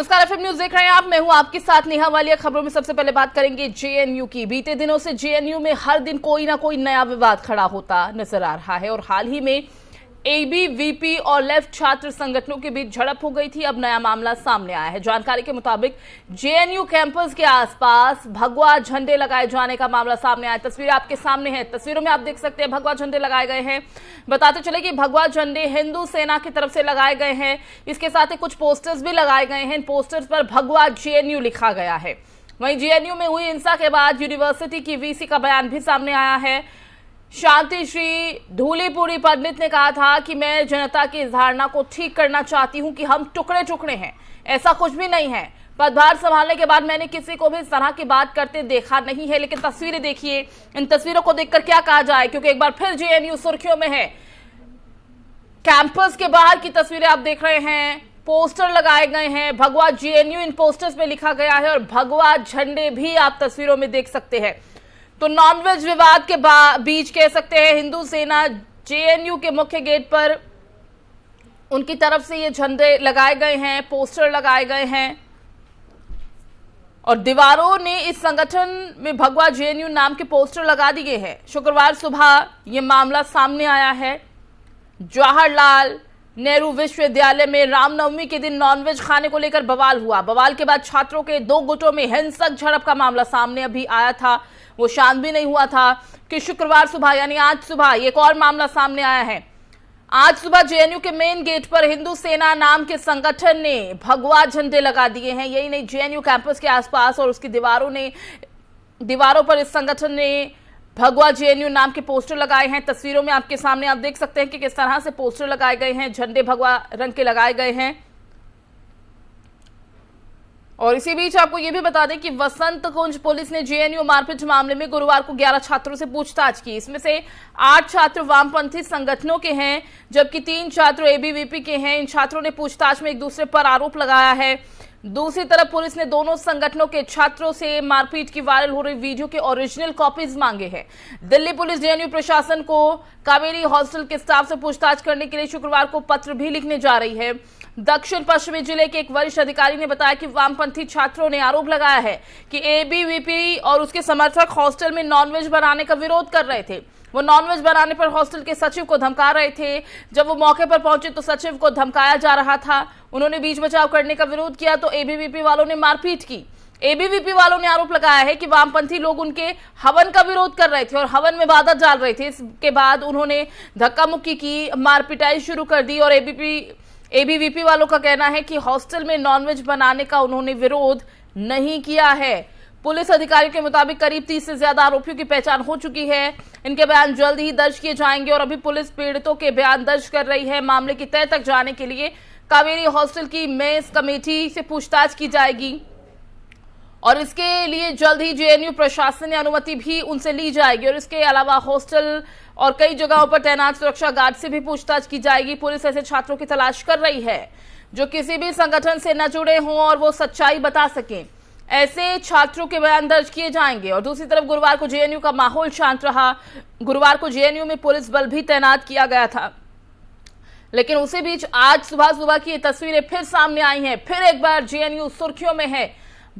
नमस्कार, FM news देख रहे हैं आप। मैं हूं आपके साथ नेहा वालिया। खबरों में सबसे पहले बात करेंगे जेएनयू की। बीते दिनों से जेएनयू में हर दिन कोई ना कोई नया विवाद खड़ा होता नजर आ रहा है और हाल ही में एबीवीपी और लेफ्ट छात्र संगठनों के बीच झड़प हो गई थी। अब नया मामला सामने आया है। जानकारी के मुताबिक जेएनयू कैंपस के आसपास भगवा झंडे लगाए जाने का मामला सामने आया। तस्वीरें आपके सामने है। तस्वीरों में आप देख सकते हैं भगवा झंडे लगाए गए हैं। बताते चले कि भगवा झंडे हिंदू सेना की तरफ से लगाए गए हैं। इसके साथ ही कुछ पोस्टर्स भी लगाए गए हैं। इन पोस्टर्स पर भगवा जेएनयू लिखा गया है। वहीं जेएनयू में हुई हिंसा के बाद यूनिवर्सिटी की वीसी का बयान भी सामने आया है। शांति श्री धूलीपुरी पंडित ने कहा था कि मैं जनता की इस धारणा को ठीक करना चाहती हूं कि हम टुकड़े टुकड़े हैं। ऐसा कुछ भी नहीं है। पदभार संभालने के बाद मैंने किसी को भी इस तरह की बात करते देखा नहीं है। लेकिन तस्वीरें देखिए, इन तस्वीरों को देखकर क्या कहा जाए, क्योंकि एक बार फिर जेएनयू सुर्खियों में है। कैंपस के बाहर की तस्वीरें आप देख रहे हैं। पोस्टर लगाए गए हैं, भगवा जेएनयू इन पोस्टर्स पे लिखा गया है और भगवा झंडे भी आप तस्वीरों में देख सकते हैं। तो नॉनवेज विवाद के बीच कह सकते हैं हिंदू सेना जेएनयू के मुख्य गेट पर उनकी तरफ से ये झंडे लगाए गए हैं, पोस्टर लगाए गए हैं और दीवारों ने इस संगठन में भगवा जेएनयू नाम के पोस्टर लगा दिए हैं। शुक्रवार सुबह ये मामला सामने आया है। जवाहरलाल नेहरू विश्वविद्यालय में रामनवमी के दिन नॉनवेज खाने को लेकर बवाल हुआ। बवाल के बाद छात्रों के दो गुटों में हिंसक झड़प का मामला सामने अभी आया था। वो शांत भी नहीं हुआ था कि शुक्रवार सुबह यानी आज सुबह एक और मामला सामने आया है। आज सुबह जेएनयू के मेन गेट पर हिंदू सेना नाम के संगठन ने भगवा झंडे लगा दिए हैं। यही नहीं, जेएनयू कैंपस के आसपास और उसकी दीवारों पर इस संगठन ने भगवा जेएनयू नाम के पोस्टर लगाए हैं। तस्वीरों में आपके सामने आप देख सकते हैं कि किस तरह से पोस्टर लगाए गए हैं। झंडे भगवा रंग के लगाए गए हैं। और इसी बीच आपको यह भी बता दें कि वसंत कुंज पुलिस ने जेएनयू मारपीट मामले में गुरुवार को 11 छात्रों से पूछताछ की। इसमें से 8 छात्र वामपंथी संगठनों के हैं, जबकि 3 छात्र एबीवीपी के हैं। इन छात्रों ने पूछताछ में एक दूसरे पर आरोप लगाया है। दूसरी तरफ पुलिस ने दोनों संगठनों के छात्रों से मारपीट की वायरल हो रही वीडियो के ओरिजिनल कॉपीज मांगे हैं। दिल्ली पुलिस जेएनयू प्रशासन को कावेरी हॉस्टल के स्टाफ से पूछताछ करने के लिए शुक्रवार को पत्र भी लिखने जा रही है। दक्षिण पश्चिमी जिले के एक वरिष्ठ अधिकारी ने बताया कि वामपंथी छात्रों ने आरोप लगाया है कि एबीवीपी और उसके समर्थक हॉस्टल में नॉनवेज बनाने का विरोध कर रहे थे। वो नॉनवेज बनाने पर हॉस्टल के सचिव को धमका रहे थे। जब वो मौके पर पहुंचे तो सचिव को धमकाया जा रहा था। उन्होंने बीच बचाव करने का विरोध किया तो एबीवीपी वालों ने मारपीट की। एबीवीपी वालों ने आरोप लगाया है कि वामपंथी लोग उनके हवन का विरोध कर रहे थे और हवन में बाधा डाल रहे थे। इसके बाद उन्होंने धक्का मुक्की की, मारपिटाई शुरू कर दी और एबीवीपी वालों का कहना है कि हॉस्टल में नॉनवेज बनाने का उन्होंने विरोध नहीं किया है। पुलिस अधिकारियों के मुताबिक करीब 30 से ज्यादा आरोपियों की पहचान हो चुकी है। इनके बयान जल्द ही दर्ज किए जाएंगे और अभी पुलिस पीड़ितों के बयान दर्ज कर रही है। मामले की तह तक जाने के लिए कावेरी हॉस्टल की मेस कमेटी से पूछताछ की जाएगी और इसके लिए जल्द ही जेएनयू प्रशासन ने अनुमति भी उनसे ली जाएगी और इसके अलावा हॉस्टल और कई जगहों पर तैनात सुरक्षा गार्ड से भी पूछताछ की जाएगी। पुलिस ऐसे छात्रों की तलाश कर रही है जो किसी भी संगठन से न जुड़े हों और वो सच्चाई बता सकें। ऐसे छात्रों के बयान दर्ज किए जाएंगे। और दूसरी तरफ गुरुवार को जेएनयू का माहौल शांत रहा। गुरुवार को जेएनयू में पुलिस बल भी तैनात किया गया था, लेकिन उसी बीच आज सुबह की ये तस्वीरें फिर सामने आई हैं। फिर एक बार जेएनयू सुर्खियों में है।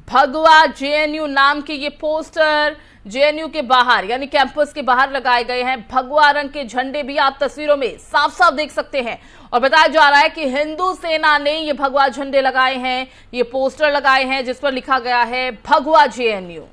भगवा जेएनयू नाम के ये पोस्टर जेएनयू के बाहर यानी कैंपस के बाहर लगाए गए हैं। भगवा रंग के झंडे भी आप तस्वीरों में साफ साफ देख सकते हैं और बताया जा रहा है कि हिंदू सेना ने ये भगवा झंडे लगाए हैं, ये पोस्टर लगाए हैं जिस पर लिखा गया है भगवा जेएनयू।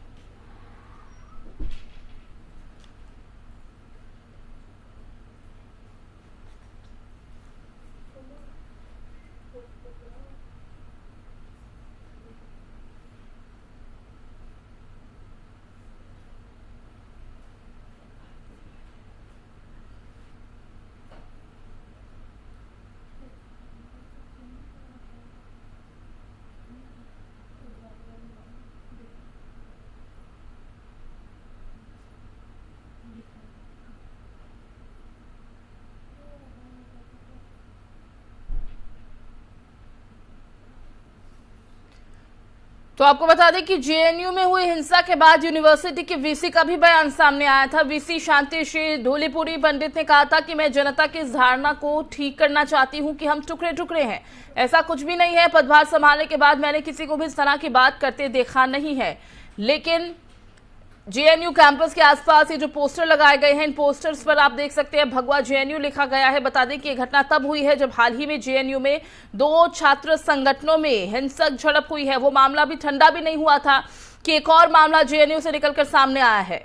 तो आपको बता दें कि जेएनयू में हुई हिंसा के बाद यूनिवर्सिटी के वीसी का भी बयान सामने आया था। वीसी शांति श्री धूलीपुरी पंडित ने कहा था कि मैं जनता की इस धारणा को ठीक करना चाहती हूं कि हम टुकड़े टुकड़े हैं। ऐसा कुछ भी नहीं है। पदभार संभालने के बाद मैंने किसी को भी इस तरह की बात करते देखा नहीं है। लेकिन जेएनयू कैंपस के आसपास ये जो पोस्टर लगाए गए हैं, इन पोस्टर्स पर आप देख सकते हैं भगवा जेएनयू लिखा गया है। बता दें कि ये घटना तब हुई है जब हाल ही में जेएनयू में 2 छात्र संगठनों में हिंसक झड़प हुई है। वो मामला भी ठंडा भी नहीं हुआ था कि एक और मामला जेएनयू से निकलकर सामने आया है।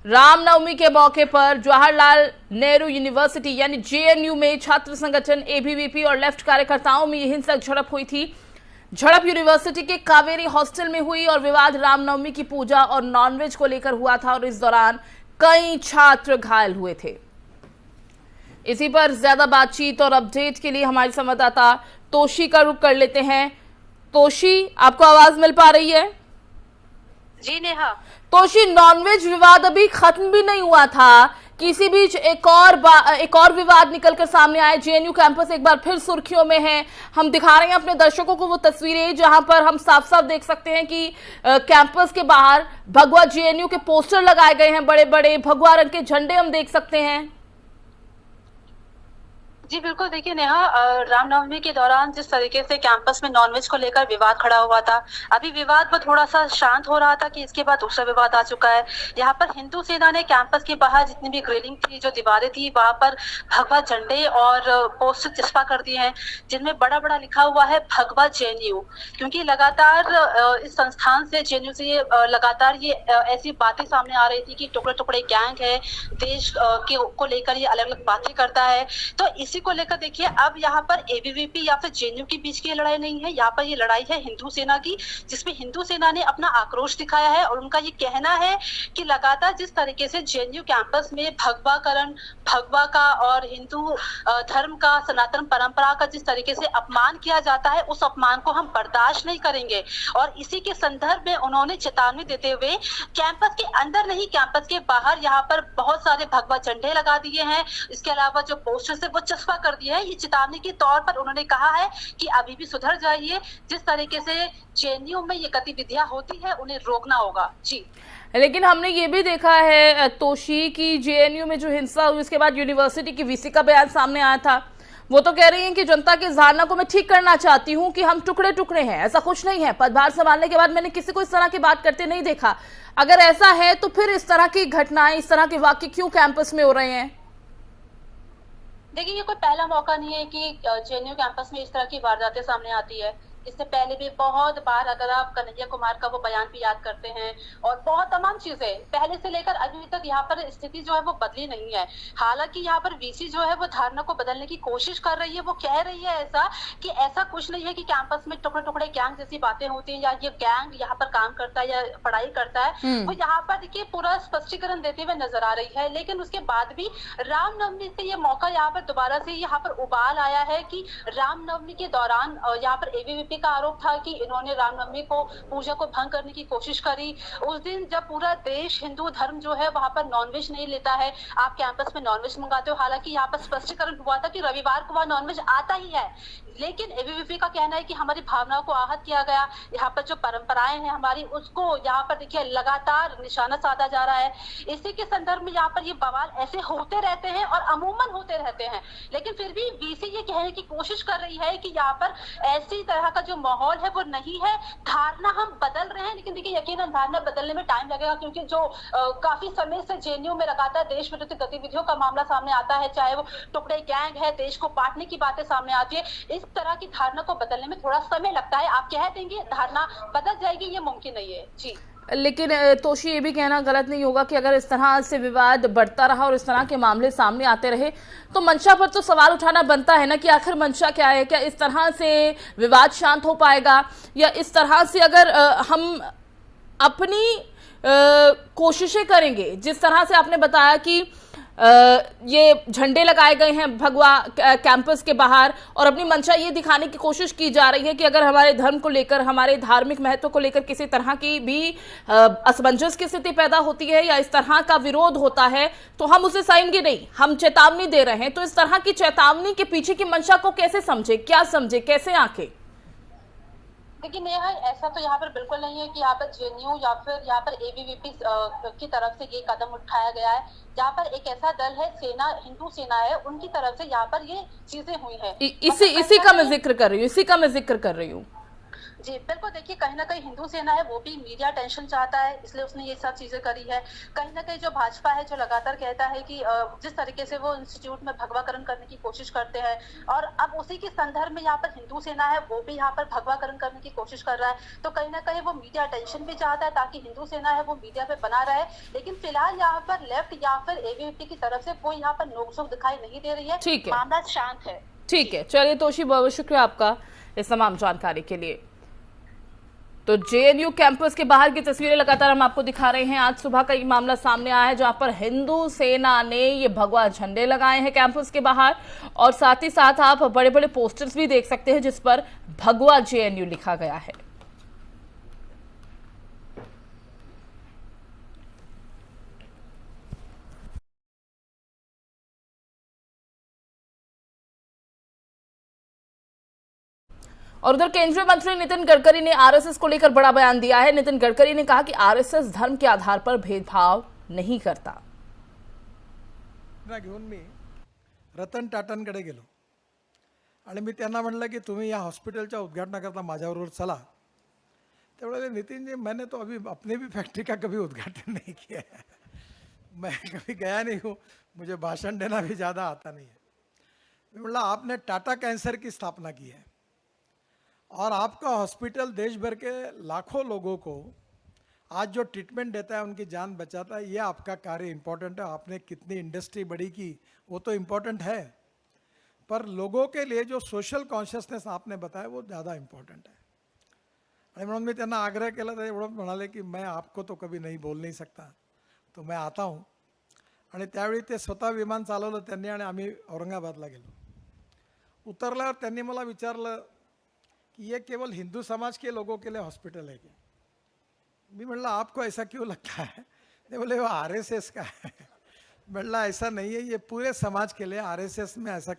रामनवमी के मौके पर जवाहरलाल नेहरू यूनिवर्सिटी यानी जेएनयू में छात्र संगठन एबीवीपी और लेफ्ट कार्यकर्ताओं में हिंसक झड़प हुई थी। झड़प यूनिवर्सिटी के कावेरी हॉस्टल में हुई और विवाद रामनवमी की पूजा और नॉनवेज को लेकर हुआ था और इस दौरान कई छात्र घायल हुए थे। इसी पर ज्यादा बातचीत और अपडेट के लिए हमारे संवाददाता तोशी का रुख कर लेते हैं। तोशी, आपको आवाज मिल पा रही है? जी नेहा। तोशी, नॉनवेज विवाद अभी खत्म भी नहीं हुआ था, किसी बीच एक और विवाद निकलकर सामने आए। जेएनयू कैंपस एक बार फिर सुर्खियों में है। हम दिखा रहे हैं अपने दर्शकों को वो तस्वीरें जहां पर हम साफ साफ देख सकते हैं कि कैंपस के बाहर भगवा जेएनयू के पोस्टर लगाए गए हैं, बड़े बड़े भगवा रंग के झंडे हम देख सकते हैं। जी बिल्कुल, देखिए नेहा, रामनवमी के दौरान जिस तरीके से कैंपस में नॉनवेज को लेकर विवाद खड़ा हुआ था, अभी विवाद वो थोड़ा सा शांत हो रहा था कि इसके बाद दूसरा विवाद आ चुका है। यहाँ पर हिंदू सेना ने कैंपस के बाहर जितनी भी ग्रिलिंग थी, जो दीवारें थी, वहां पर भगवा झंडे और पोस्टर चिपका कर दिए हैं जिनमें बड़ा बड़ा लिखा हुआ है भगवा जेएनयू। क्योंकि लगातार इस संस्थान से, जेएनयू से लगातार ये ऐसी बातें सामने आ रही थी कि टुकड़े टुकड़े गैंग है, देश को लेकर ये अलग अलग बातें करता है। तो इसी को लेकर देखिए, अब यहाँ पर एबीवीपी या फिर जेएनयू के बीच की ये लड़ाई नहीं है, यहाँ पर ये लड़ाई है हिंदू सेना की, जिसमें हिंदू सेना ने अपना आक्रोश दिखाया है और उनका ये कहना है कि लगातार जिस तरीके से जेएनयू कैंपस में भगवा का और हिंदू धर्म का, सनातन परंपरा का जिस तरीके से अपमान किया जाता है, उस अपमान को हम बर्दाश्त नहीं करेंगे। और इसी के संदर्भ में उन्होंने चेतावनी देते हुए कैंपस के अंदर नहीं, कैंपस के बाहर यहाँ पर बहुत सारे भगवा झंडे लगा दिए हैं। इसके अलावा जो पोस्टर्स है वो चस्पा कर दिया है। ये चेतावनी के तौर पर उन्होंने कहा है कि अभी भी सुधर जाइए, जिस तरीके से जेएनयू में ये गतिविधियां होती है उन्हें रोकना होगा। जी, लेकिन हमने ये भी देखा है तोशी की जेएनयू में जो हिंसा हुई उसके बाद यूनिवर्सिटी की वीसी का बयान सामने आया था। वो तो कह रही हैं कि जनता की धारणा को मैं ठीक करना चाहती हूं कि हम टुकड़े टुकड़े हैं। ऐसा कुछ नहीं है। पदभार संभालने के बाद मैंने किसी को इस तरह की बात करते नहीं देखा। अगर ऐसा है तो फिर इस तरह की घटनाएं, इस तरह के वाक्य क्यों कैंपस में हो रहे हैं? देखिए, ये कोई पहला मौका नहीं है कि जेएनयू कैंपस में इस तरह की वारदातें सामने आती है। इससे पहले भी बहुत बार, अगर आप कन्हैया कुमार का वो बयान भी याद करते हैं, और बहुत तमाम चीजें पहले से लेकर अभी तक यहाँ पर स्थिति जो है वो बदली नहीं है। हालांकि यहाँ पर वीसी जो है वो धारणा को बदलने की कोशिश कर रही है। वो कह रही है ऐसा कि ऐसा कुछ नहीं है कि कैंपस में टुकड़े टुकड़े गैंग जैसी बातें होती हैं, या ये गैंग यहाँ पर काम करता है या पढ़ाई करता है। वो यहाँ पर देखिए पूरा स्पष्टीकरण देते हुए नजर आ रही है। लेकिन उसके बाद भी रामनवमी से ये मौका यहाँ पर दोबारा से यहाँ पर उबाल आया है कि रामनवमी के दौरान यहाँ पर एबीवीपी का आरोप था कि इन्होंने रामनवमी को, पूजा को भंग करने की कोशिश करी। उस दिन जब पूरा देश, हिंदू धर्म जो है वहां पर नॉनवेज नहीं लेता है, आप कैंपस में नॉनवेज मंगाते हो। हालांकि यहाँ पर स्पष्टीकरण हुआ था कि रविवार को वहां नॉनवेज आता ही है, लेकिन एबीवीपी का कहना है कि हमारी भावनाओं को आहत किया गया। यहाँ पर जो परंपराएं हैं हमारी, उसको यहाँ पर देखिए लगातार निशाना साधा जा रहा है। इसी के संदर्भ में यहाँ पर ये बवाल ऐसे होते रहते हैं और अमूमन होते रहते हैं। लेकिन फिर भी वीसी ये कहने की कोशिश कर रही है कि यहाँ पर ऐसी तरह का जो माहौल है वो नहीं है। धारणा हम बदल रहे हैं, लेकिन देखिए यकीनन धारणा बदलने में टाइम लगेगा, क्योंकि जो काफी समय से जेएनयू में लगातार देश विरोधी गतिविधियों का मामला सामने आता है, चाहे वो टुकड़े गैंग है, देश को बांटने की बातें सामने आती है, इस तरह की धारणा को बदलने में थोड़ा समय लगता है। आप कह देंगे धारणा बदल जाएगी, ये मुमकिन नहीं है। जी, लेकिन तोशी, ये भी कहना गलत नहीं होगा कि अगर इस तरह से विवाद बढ़ता रहा और इस तरह के मामले सामने आते रहे तो मंशा पर तो सवाल उठाना बनता है ना कि आखिर मंशा क्या है? क्या इस तरह से विवाद शांत हो पाएगा, या इस तरह से अगर हम अपनी कोशिशें करेंगे, जिस तरह से आपने बताया कि ये झंडे लगाए गए हैं भगवा कैंपस के बाहर और अपनी मंशा ये दिखाने की कोशिश की जा रही है कि अगर हमारे धर्म को लेकर, हमारे धार्मिक महत्व को लेकर किसी तरह की भी असमंजस की स्थिति पैदा होती है या इस तरह का विरोध होता है तो हम उसे सहेंगे नहीं, हम चेतावनी दे रहे हैं। तो इस तरह की चेतावनी के पीछे की मंशा को कैसे समझे, क्या समझे, कैसे आंके? देखिए नेहा, ऐसा तो यहाँ पर बिल्कुल नहीं है कि यहाँ पर जेएनयू या फिर यहाँ पर एबीवीपी की तरफ से ये कदम उठाया गया है। जहाँ पर एक ऐसा दल है, सेना, हिंदू सेना है, उनकी तरफ से यहाँ पर ये चीजें हुई है। इसी का मैं जिक्र कर रही हूँ, इसी का मैं जिक्र कर रही हूँ। जी बिल्कुल, देखिए कहीं ना कहीं हिंदू सेना है वो भी मीडिया टेंशन चाहता है, इसलिए उसने ये सब चीजें करी है। कहीं ना कहीं जो भाजपा है, जो लगातार कहता है कि जिस तरीके से वो इंस्टीट्यूट में भगवाकरण करने की कोशिश करते हैं, और अब उसी के संदर्भ में यहाँ पर हिंदू सेना है वो भी यहाँ पर भगवाकरण करने की कोशिश कर रहा है। तो कहीं ना कहीं वो मीडिया टेंशन भी चाहता है ताकि हिंदू सेना है वो मीडिया पे बना रहे। लेकिन फिलहाल यहाँ पर लेफ्ट या फिर एबीवीपी की तरफ से कोई यहाँ पर नोकझोंक दिखाई नहीं दे रही है। ठीक है, मामला शांत है। ठीक है, चलिए तोशी, बहुत शुक्रिया आपका इस तमाम जानकारी के लिए। तो जेएनयू कैंपस के बाहर की तस्वीरें लगातार हम आपको दिखा रहे हैं। आज सुबह का ये मामला सामने आया है जहां पर हिंदू सेना ने ये भगवा झंडे लगाए हैं कैंपस के बाहर, और साथ ही साथ आप बड़े बड़े पोस्टर्स भी देख सकते हैं जिस पर भगवा जेएनयू लिखा गया है। और उधर केंद्रीय मंत्री नितिन गडकरी ने आरएसएस को लेकर बड़ा बयान दिया है। नितिन गडकरी ने कहा कि आरएसएस धर्म के आधार पर भेदभाव नहीं करता। घेऊन मी रतन टाटांकडे गेलो आणि मी त्यांना म्हणलं की तुम्ही या हॉस्पिटलच्या उद्घाटनाकरता माझ्याबरोबर चला। ते बोले नितिन जी, मैंने तो अभी अपनी भी फैक्ट्री का कभी उद्घाटन नहीं किया है, मैं कभी गया नहीं हूँ, मुझे भाषण देना भी ज़्यादा आता नहीं है। मैं बोला आपने टाटा कैंसर की स्थापना की है और आपका हॉस्पिटल देश भर के लाखों लोगों को आज जो ट्रीटमेंट देता है, उनकी जान बचाता है, ये आपका कार्य इम्पोर्टेंट है। आपने कितनी इंडस्ट्री बड़ी की वो तो इम्पोर्टेंट है, पर लोगों के लिए जो सोशल कॉन्शियसनेस आपने बताया वो ज़्यादा इम्पोर्टेंट है। आणि म्हणून मी त्यांना आग्रह केला तर एवढं म्हणाले की मैं आपको तो कभी नहीं बोल नहीं सकता, तो मैं आता हूँ। आणि त्यावेळी ते स्वतः विमान चालवलं त्यांनी आणि आम्ही औरंगाबादला गेलो। उतरल्यावर त्यांनी मला विचारलं कि ये केवल हिंदू समाज के लोगों के लिए हॉस्पिटल है क्या? मैं बोला आपको ऐसा क्यों लगता है? ये बोले वो आरएसएस का है। बोला ऐसा नहीं है, ये पूरे समाज के लिए, आरएसएस में ऐसा।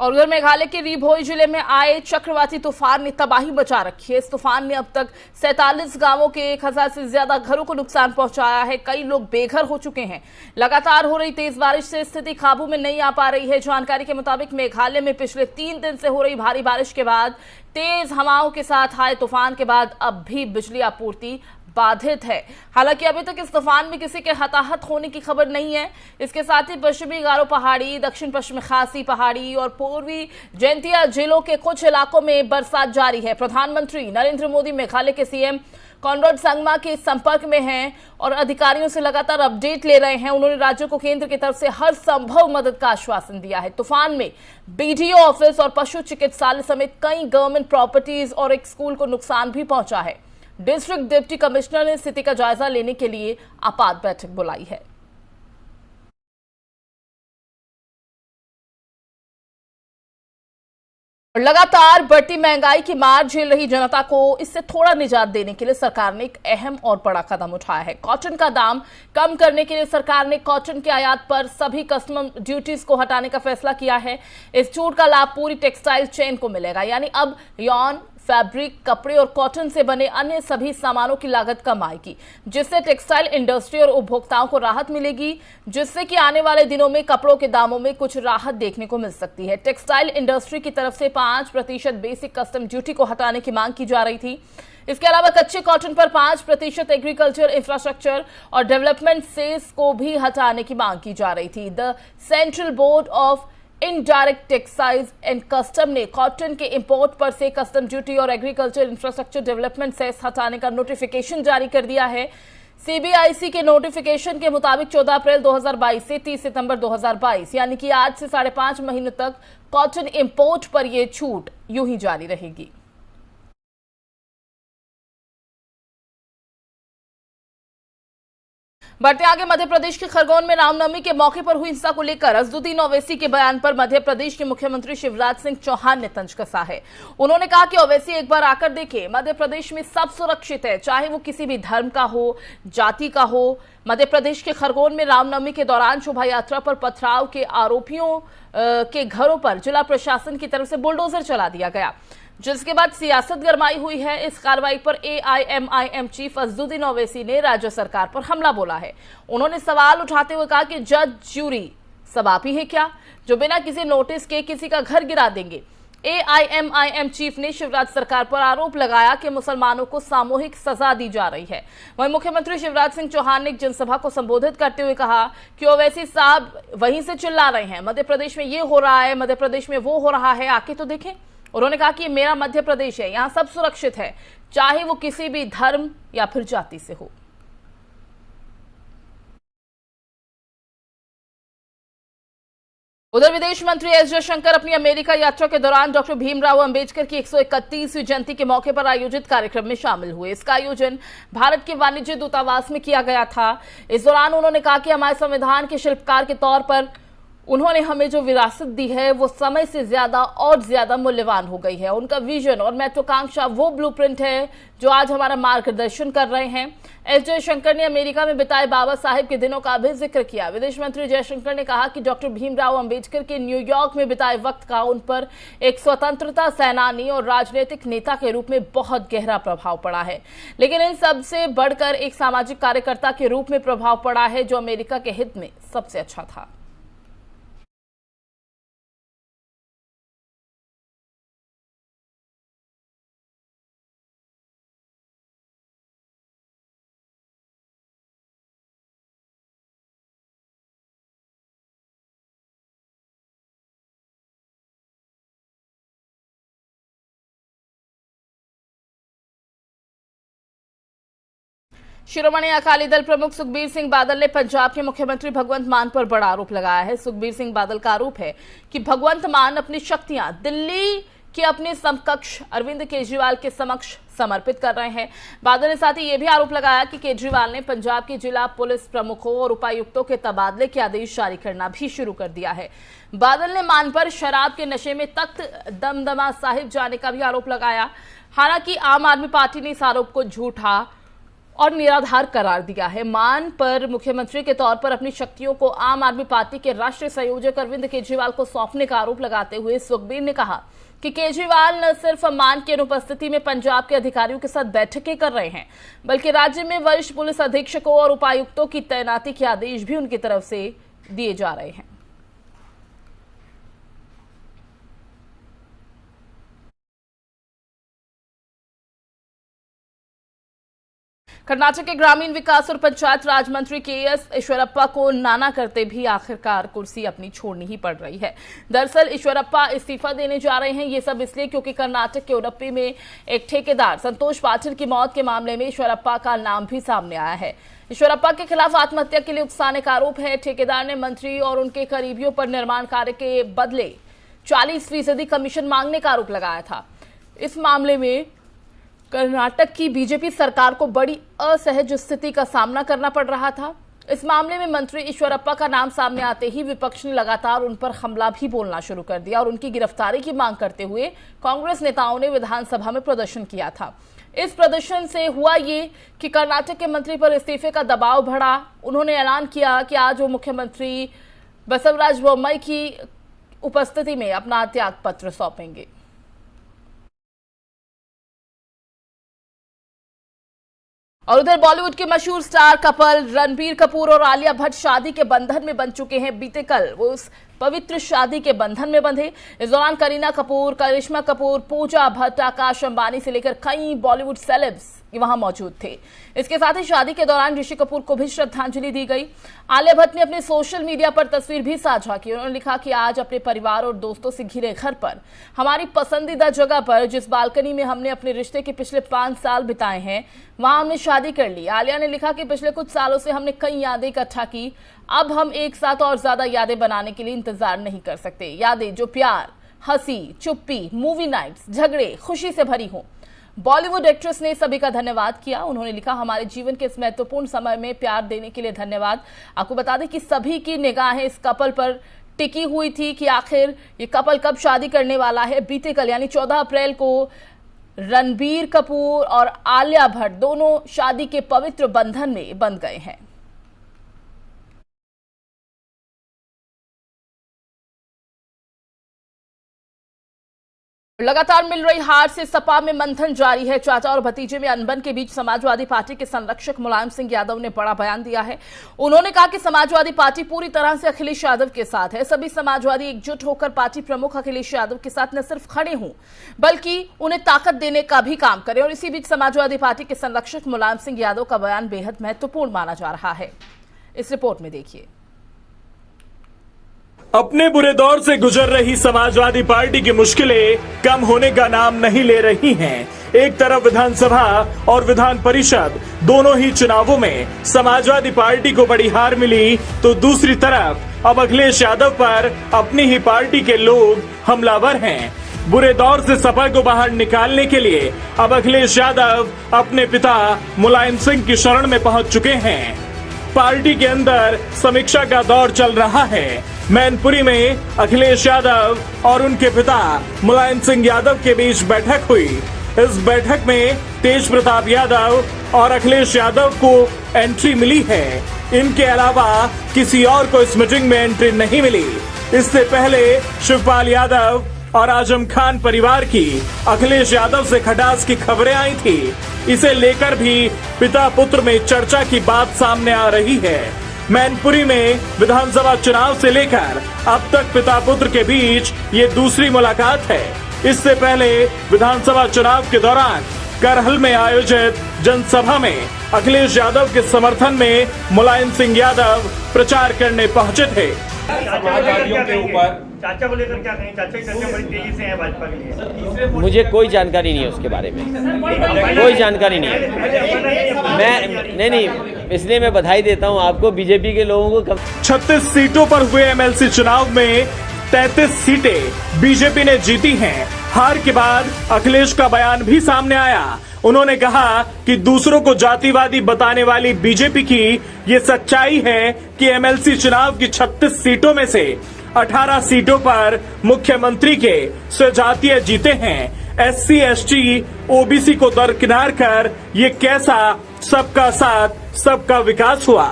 और उधर मेघालय के रीभोई जिले में आए चक्रवाती तूफान ने तबाही मचा रखी है। इस तूफान ने अब तक 47 गांवों के 1000 से ज्यादा घरों को नुकसान पहुंचाया है। कई लोग बेघर हो चुके हैं। लगातार हो रही तेज बारिश से स्थिति काबू में नहीं आ पा रही है। जानकारी के मुताबिक मेघालय में पिछले 3 दिन से हो रही भारी बारिश के बाद, तेज हवाओं के साथ आए तूफान के बाद अब भी बिजली आपूर्ति बाधित है। हालांकि अभी तक इस तूफान में किसी के हताहत होने की खबर नहीं है। इसके साथ ही पश्चिमी गारो पहाड़ी, दक्षिण पश्चिमी खासी पहाड़ी और पूर्वी जैंतिया जिलों के कुछ इलाकों में बरसात जारी है। प्रधानमंत्री नरेंद्र मोदी मेघालय के सीएम कॉनराड संगमा के संपर्क में हैं और अधिकारियों से लगातार अपडेट ले रहे हैं। उन्होंने राज्यों को केंद्र की तरफ से हर संभव मदद का आश्वासन दिया है। तूफान में बीडीओ ऑफिस और पशु चिकित्सालय समेत कई गवर्नमेंट प्रॉपर्टीज और एक स्कूल को नुकसान भी पहुंचा है। डिस्ट्रिक्ट डिप्टी कमिश्नर ने स्थिति का जायजा लेने के लिए आपात बैठक बुलाई है। लगातार बढ़ती महंगाई की मार झेल रही जनता को इससे थोड़ा निजात देने के लिए सरकार ने एक अहम और बड़ा कदम उठाया है। कॉटन का दाम कम करने के लिए सरकार ने कॉटन के आयात पर सभी कस्टम ड्यूटीज को हटाने का फैसला किया है। इस छूट का लाभ पूरी टेक्सटाइल चेन को मिलेगा, यानी अब यॉन, फैब्रिक, कपड़े और कॉटन से बने अन्य सभी सामानों की लागत कम आएगी, जिससे टेक्सटाइल इंडस्ट्री और उपभोक्ताओं को राहत मिलेगी, जिससे कि आने वाले दिनों में कपड़ों के दामों में कुछ राहत देखने को मिल सकती है। टेक्सटाइल इंडस्ट्री की तरफ से 5% बेसिक कस्टम ड्यूटी को हटाने की मांग की जा रही थी। इसके अलावा कच्चे कॉटन पर 5% एग्रीकल्चर, इंफ्रास्ट्रक्चर और डेवलपमेंट सेस को भी हटाने की मांग की जा रही थी। The central board of indirect textiles and custom ने कॉटन के इंपोर्ट पर से कस्टम ड्यूटी और एग्रीकल्चर इंफ्रास्ट्रक्चर डेवलपमेंट सेस हटाने का नोटिफिकेशन जारी कर दिया है। सीबीआईसी के नोटिफिकेशन के मुताबिक 14 अप्रैल 2022 से 30 सितंबर 2022 यानी कि आज से 5.5 महीनों तक कॉटन इंपोर्ट पर यह छूट यूं ही जारी रहेगी। बढ़ते आगे, मध्य प्रदेश के खरगोन में रामनवमी के मौके पर हुई हिंसा को लेकर अजदुद्दीन ओवैसी के बयान पर मध्य प्रदेश के मुख्यमंत्री शिवराज सिंह चौहान ने तंज कसा है। उन्होंने कहा कि ओवैसी एक बार आकर देखे, मध्य प्रदेश में सब सुरक्षित है, चाहे वो किसी भी धर्म का हो, जाति का हो। मध्य प्रदेश के खरगोन में रामनवमी के दौरान शोभा यात्रा पर पथराव के आरोपियों के घरों पर जिला प्रशासन की तरफ से बुलडोजर चला दिया गया। जिसके बाद सियासत गरमाई हुई है। इस कार्रवाई पर AIMIM चीफ अजदुद्दीन ओवैसी ने राज्य सरकार पर हमला बोला है। उन्होंने सवाल उठाते हुए कहा कि जज ज्यूरी सब आप ही है क्या, जो बिना किसी नोटिस के किसी का घर गिरा देंगे। AIMIM चीफ ने शिवराज सरकार पर आरोप लगाया कि मुसलमानों को सामूहिक सजा दी जा रही है। वहीं मुख्यमंत्री शिवराज सिंह चौहान ने एक जनसभा को संबोधित करते हुए कहा कि ओवैसी साहब वहीं से चिल्ला रहे हैं, मध्य प्रदेश में ये हो रहा है, मध्य प्रदेश में वो हो रहा है, आके तो देखें। उन्होंने कहा कि मेरा मध्य प्रदेश है, यहाँ सब सुरक्षित है, चाहे वो किसी भी धर्म या फिर जाति से हो। उधर विदेश मंत्री एस जयशंकर अपनी अमेरिका यात्रा के दौरान डॉक्टर भीमराव अंबेडकर की 131वीं जयंती के मौके पर आयोजित कार्यक्रम में शामिल हुए। इसका आयोजन भारत के वाणिज्य दूतावास में किया गया था। इस दौरान उन्होंने कहा कि हमारे संविधान के शिल्पकार के तौर पर उन्होंने हमें जो विरासत दी है वो समय से ज्यादा और ज्यादा मूल्यवान हो गई है। उनका विजन और महत्वाकांक्षा वो ब्लूप्रिंट है जो आज हमारा मार्गदर्शन कर रहे हैं। एस जयशंकर ने अमेरिका में बिताए बाबा साहेब के दिनों का भी जिक्र किया। विदेश मंत्री जयशंकर ने कहा कि डॉक्टर भीमराव अंबेडकर के न्यूयॉर्क में बिताए वक्त का उन पर एक स्वतंत्रता सेनानी और राजनीतिक नेता के रूप में बहुत गहरा प्रभाव पड़ा है, लेकिन इन सबसे बढ़कर एक सामाजिक कार्यकर्ता के रूप में प्रभाव पड़ा है जो अमेरिका के हित में सबसे अच्छा था। शिरोमणि अकाली दल प्रमुख सुखबीर सिंह बादल ने पंजाब के मुख्यमंत्री भगवंत मान पर बड़ा आरोप लगाया है। सुखबीर सिंह बादल का आरोप है कि भगवंत मान अपनी शक्तियां दिल्ली के अपने समकक्ष अरविंद केजरीवाल के समक्ष समर्पित कर रहे हैं। बादल ने साथ ही यह भी आरोप लगाया कि केजरीवाल ने पंजाब के जिला पुलिस प्रमुखों और उपायुक्तों के तबादले के आदेश जारी करना भी शुरू कर दिया है। बादल ने मान पर शराब के नशे में तख्त दमदमा साहिब जाने का भी आरोप लगाया। हालांकि आम आदमी पार्टी ने इस आरोप को झूठा और निराधार करार दिया है। मान पर मुख्यमंत्री के तौर पर अपनी शक्तियों को आम आदमी पार्टी के राष्ट्रीय संयोजक अरविंद केजरीवाल को सौंपने का आरोप लगाते हुए सुखबीर ने कहा कि केजरीवाल न सिर्फ मान की अनुपस्थिति में पंजाब के अधिकारियों के साथ बैठकें कर रहे हैं, बल्कि राज्य में वरिष्ठ पुलिस अधीक्षकों और उपायुक्तों की तैनाती के आदेश भी उनकी तरफ से दिए जा रहे हैं। कर्नाटक के ग्रामीण विकास और पंचायत राज मंत्री KS ईश्वरप्पा को नाना करते भी आखिरकार कुर्सी अपनी छोड़नी ही पड़ रही है। दरअसल ईश्वरप्पा इस्तीफा देने जा रहे हैं। ये सब इसलिए क्योंकि कर्नाटक के उडुपी में एक ठेकेदार संतोष पाटिल की मौत के मामले में ईश्वरप्पा का नाम भी सामने आया है। ईश्वरप्पा के खिलाफ आत्महत्या के लिए उकसाने का आरोप है। ठेकेदार ने मंत्री और उनके करीबियों पर निर्माण कार्य के बदले 40% कमीशन मांगने का आरोप लगाया था। इस मामले में कर्नाटक की बीजेपी सरकार को बड़ी असहज स्थिति का सामना करना पड़ रहा था। इस मामले में मंत्री ईश्वरप्पा का नाम सामने आते ही विपक्ष ने लगातार उन पर हमला भी बोलना शुरू कर दिया और उनकी गिरफ्तारी की मांग करते हुए कांग्रेस नेताओं ने विधानसभा में प्रदर्शन किया था। इस प्रदर्शन से हुआ ये कि कर्नाटक के मंत्री पर इस्तीफे का दबाव बढ़ा। उन्होंने ऐलान किया कि आज वो मुख्यमंत्री बसवराज बोम्मई की उपस्थिति में अपना त्याग पत्र सौंपेंगे। और उधर बॉलीवुड के मशहूर स्टार कपल रणबीर कपूर और आलिया भट्ट शादी के बंधन में बंध चुके हैं। बीते कल वो उस पवित्र शादी के बंधन में बंधे। इस दौरान करीना कपूर, करिश्मा कपूर, पूजा भट्ट, आकाश अंबानी से लेकर कई बॉलीवुड सेलेब्स वहां मौजूद थे। इसके साथ ही शादी के दौरान ऋषि कपूर को भी श्रद्धांजलि दी गई। आलिया भट्ट ने अपने सोशल मीडिया पर तस्वीर भी साझा की। उन्होंने लिखा कि आज अपने परिवार और दोस्तों से घिरे घर पर, हमारी पसंदीदा जगह पर, जिस बालकनी में हमने अपने रिश्ते के पिछले 5 साल बिताए हैं, वहां हमने शादी कर ली। आलिया ने लिखा कि पिछले कुछ सालों से हमने कई यादें इकट्ठा की। अब हम एक साथ और ज्यादा यादें बनाने के लिए इंतजार नहीं कर सकते। यादें जो प्यार, हंसी, चुप्पी, मूवी नाइट्स, झगड़े, खुशी से भरी हों। बॉलीवुड एक्ट्रेस ने सभी का धन्यवाद किया। उन्होंने लिखा, हमारे जीवन के इस महत्वपूर्ण समय में प्यार देने के लिए धन्यवाद। आपको बता दें कि सभी की निगाहें इस कपल पर टिकी हुई थी कि आखिर ये कपल कब शादी करने वाला है। बीते कल यानी 14 अप्रैल को रणबीर कपूर और आलिया भट्ट दोनों शादी के पवित्र बंधन में बंध गए हैं। लगातार मिल रही हार से सपा में मंथन जारी है। चाचा और भतीजे में अनबन के बीच समाजवादी पार्टी के संरक्षक मुलायम सिंह यादव ने बड़ा बयान दिया है। उन्होंने कहा कि समाजवादी पार्टी पूरी तरह से अखिलेश यादव के साथ है। सभी समाजवादी एकजुट होकर पार्टी प्रमुख अखिलेश यादव के साथ न सिर्फ खड़े हों बल्कि उन्हें ताकत देने का भी काम करें। और इसी बीच समाजवादी पार्टी के संरक्षक मुलायम सिंह यादव का बयान बेहद महत्वपूर्ण माना जा रहा है। इस रिपोर्ट में देखिए। अपने बुरे दौर से गुजर रही समाजवादी पार्टी की मुश्किलें कम होने का नाम नहीं ले रही हैं। एक तरफ विधानसभा और विधान परिषद दोनों ही चुनावों में समाजवादी पार्टी को बड़ी हार मिली, तो दूसरी तरफ अब अखिलेश यादव पर अपनी ही पार्टी के लोग हमलावर हैं। बुरे दौर से सपा को बाहर निकालने के लिए अब अखिलेश यादव अपने पिता मुलायम सिंह की शरण में पहुंच चुके हैं। पार्टी के अंदर समीक्षा का दौर चल रहा है। मैनपुरी में अखिलेश यादव और उनके पिता मुलायम सिंह यादव के बीच बैठक हुई। इस बैठक में तेज प्रताप यादव और अखिलेश यादव को एंट्री मिली है। इनके अलावा किसी और को इस मीटिंग में एंट्री नहीं मिली। इससे पहले शिवपाल यादव और आजम खान परिवार की अखिलेश यादव से खटास की खबरें आई थी। इसे लेकर भी पिता पुत्र में चर्चा की बात सामने आ रही है। मैनपुरी में विधानसभा चुनाव से लेकर अब तक पिता पुत्र के बीच ये दूसरी मुलाकात है। इससे पहले विधानसभा चुनाव के दौरान करहल में आयोजित जनसभा में अखिलेश यादव के समर्थन में मुलायम सिंह यादव प्रचार करने पहुंचे थे। समाजवादियों के ऊपर चाचा को लेकर क्या कहें? चाचा की चर्चा बड़ी तेजी से है भाजपा के लिए। मुझे कोई जानकारी नहीं है उसके बारे में, कोई जानकारी नहीं है। मैं नहीं, इसलिए मैं बधाई देता हूं आपको, बीजेपी के लोगों को। 36 सीटों पर हुए एमएलसी चुनाव में 33 सीटें बीजेपी ने जीती हैं। हार के बाद अखिलेश का बयान भी सामने आया। उन्होंने कहा कि दूसरों को जातिवादी बताने वाली बीजेपी की ये सच्चाई है कि एमएलसी चुनाव की 36 सीटों में से 18 सीटों पर मुख्यमंत्री के स्वजातीय जीते हैं। एससी, एसटी, ओबीसी को दरकिनार कर ये कैसा सबका साथ सबका विकास हुआ?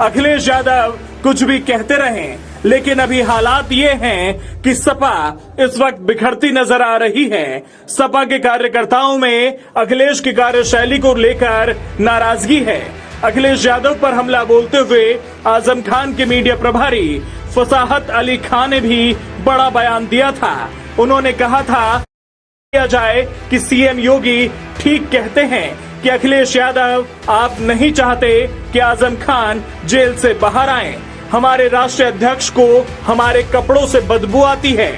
अखिलेश यादव कुछ भी कहते रहें, लेकिन अभी हालात ये हैं कि सपा इस वक्त बिखरती नजर आ रही है। सपा के कार्यकर्ताओं में अखिलेश की कार्यशैली को लेकर नाराजगी है। अखिलेश यादव पर हमला बोलते हुए आजम खान के मीडिया प्रभारी फसाहत अली खान ने भी बड़ा बयान दिया था। उन्होंने कहा था किया जाए कि सीएम योगी ठीक कहते हैं कि अखिलेश यादव आप नहीं चाहते कि आजम खान जेल से बाहर आए। हमारे राष्ट्रीय अध्यक्ष को हमारे कपड़ों से बदबू आती है।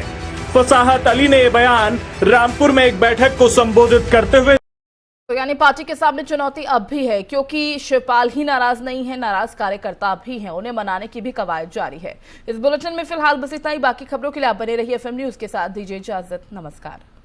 फसाहत अली ने यह बयान रामपुर में एक बैठक को संबोधित करते हुए। तो यानी पार्टी के सामने चुनौती अब भी है, क्योंकि शिवपाल ही नाराज नहीं है, नाराज कार्यकर्ता भी हैं। उन्हें मनाने की भी कवायद जारी है। इस बुलेटिन में फिलहाल बस इतना ही। बाकी खबरों के लिए आप बने रहिए FM न्यूज के साथ। दीजिए इजाजत। नमस्कार।